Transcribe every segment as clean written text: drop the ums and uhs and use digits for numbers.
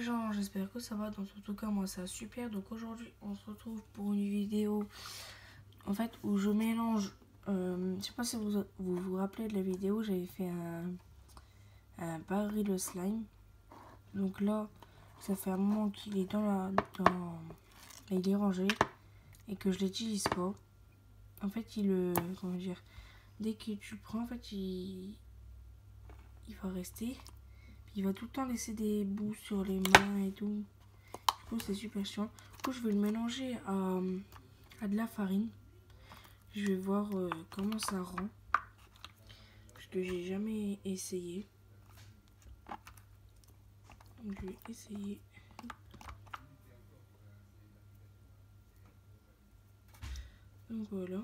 gens, j'espère que ça va. Dans tout cas, moi ça va super. Donc aujourd'hui, on se retrouve pour une vidéo en fait où je mélange. Je sais pas si vous rappelez de la vidéo, j'avais fait un baril de slime. Donc là, ça fait un moment qu'il est il est rangé et que je l'utilise pas. En fait, comment dire, dès que tu le prends, en fait, il va rester. Il va tout le temps laisser des bouts sur les mains et tout. Du coup, c'est super chiant. Du coup, je vais le mélanger à de la farine. Je vais voir comment ça rend. Parce que j'ai jamais essayé. Donc, je vais essayer. Donc voilà.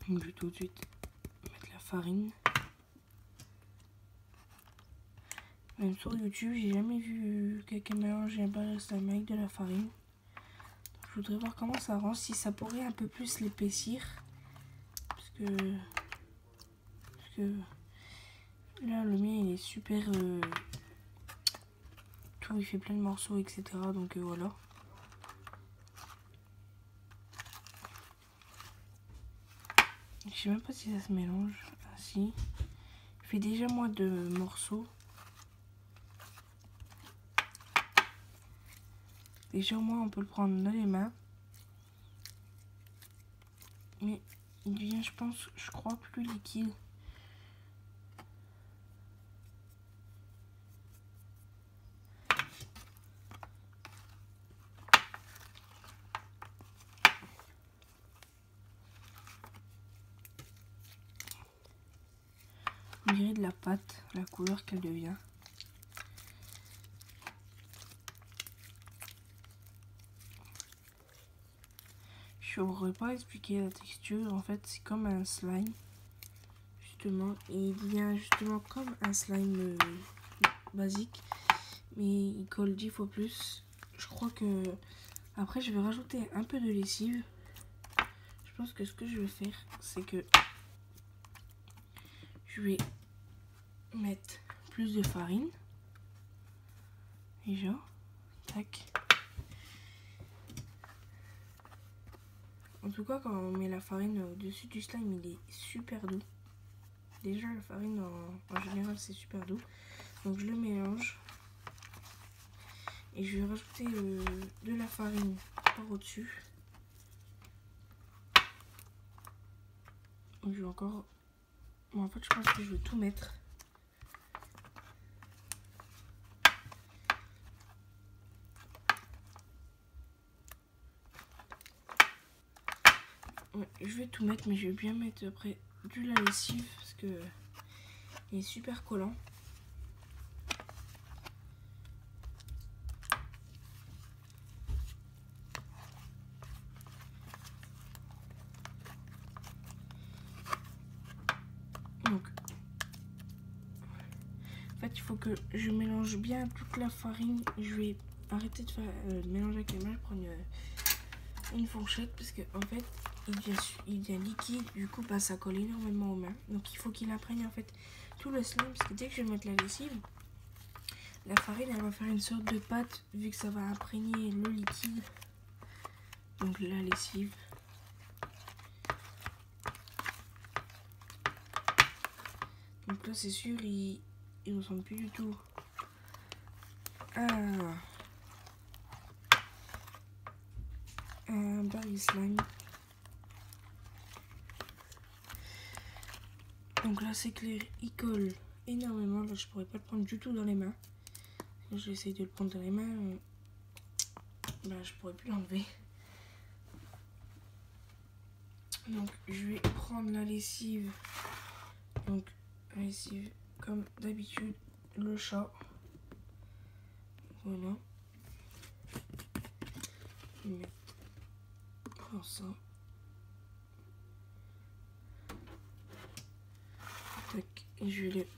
Je vais tout de suite mettre la farine. Même sur YouTube, j'ai jamais vu quelqu'un mélanger un baril de slime avec de la farine. Je voudrais voir comment ça rend, si ça pourrait un peu plus l'épaissir. Parce que là, le mien, il est super... tout, il fait plein de morceaux, etc. Donc voilà. Je sais même pas si ça se mélange. Ah si. Il fait déjà moins de morceaux. Déjà, moi, on peut le prendre dans les mains. Mais il devient, je crois, plus liquide. On dirait de la pâte, la couleur qu'elle devient. Je ne pourrais pas expliquer la texture. En fait, c'est comme un slime. Justement, et il devient justement comme un slime basique. Mais il colle 10 fois plus. Je crois que... Après, je vais rajouter un peu de lessive. Je pense que ce que je vais faire, c'est que je vais mettre plus de farine. Déjà, tac. En tout cas, quand on met la farine au-dessus du slime, il est super doux. Déjà, la farine, en général, c'est super doux. Donc, je le mélange. Et je vais rajouter de la farine par au-dessus. Je vais encore... Bon, en fait, je pense que je vais tout mettre. Ouais, je vais tout mettre, mais je vais bien mettre après de la lessive parce que il est super collant. Donc, en fait, il faut que je mélange bien toute la farine. Je vais arrêter de faire mélanger avec les mains, prendre une fourchette parce que en fait, il devient liquide. Du coup, bah, ça colle énormément aux mains. Donc, il faut qu'il imprègne en fait tout le slime parce que dès que je vais mettre la lessive, la farine, elle va faire une sorte de pâte vu que ça va imprégner le liquide. Donc la lessive. Donc là, c'est sûr, il ne ressemble plus du tout à un baril slime. Donc là, c'est clair, il colle énormément. Là, je pourrais pas le prendre du tout dans les mains. Là, je vais essayer de le prendre dans les mains. Bah, je pourrais plus l'enlever. Donc, je vais prendre la lessive. Donc, la lessive, comme d'habitude, le chat. Voilà. Je vais mettre comme ça. Tac. Et je vais les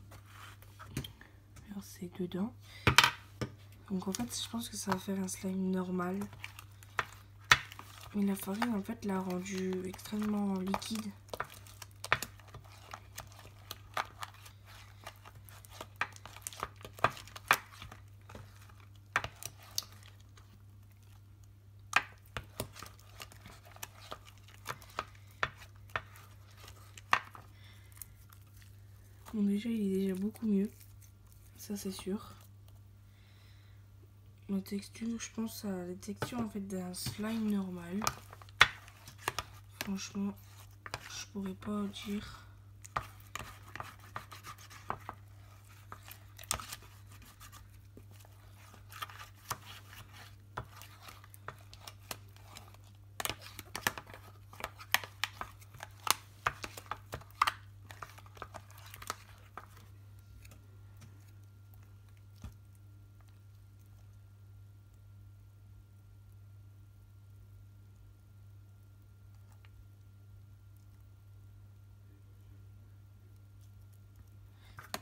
verser dedans. Donc en fait, je pense que ça va faire un slime normal. Mais la farine, en fait, l'a rendu extrêmement liquide. Bon, déjà, il est déjà beaucoup mieux. Ça, c'est sûr. La texture, je pense à la texture en fait d'un slime normal. Franchement, je pourrais pas dire.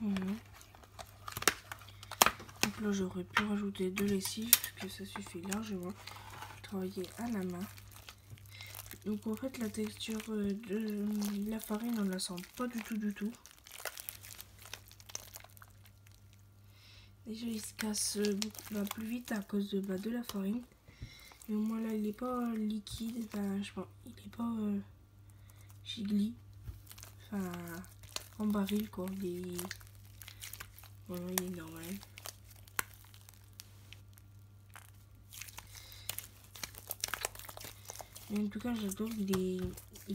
Voilà. Donc là, j'aurais pu rajouter de lessive, parce que ça suffit largement. Travailler à la main. Donc en fait, la texture de la farine, on la sent pas du tout. Déjà, il se casse plus vite à cause de la farine. Mais au moins là, il est pas liquide. Enfin, je pense, il est pas gigli. Enfin, en baril quoi. Voilà, il est normal. Mais en tout cas, j'adore. Il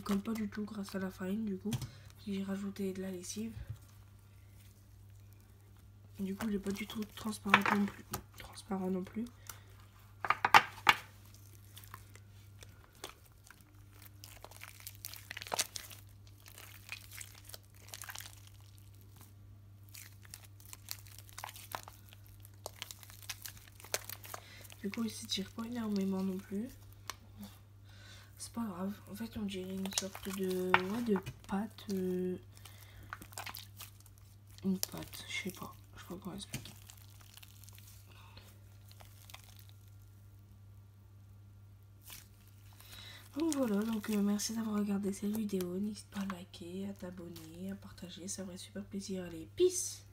colle pas du tout grâce à la farine du coup. J'ai rajouté de la lessive. Du coup, il n'est pas du tout transparent non plus. Du coup, il s'étire pas énormément non plus. C'est pas grave. En fait, on dirait une sorte de pâte. Une pâte, je sais pas comment expliquer. Donc voilà, merci d'avoir regardé cette vidéo. N'hésite pas à liker, à t'abonner, à partager, ça ferait super plaisir. Allez, peace!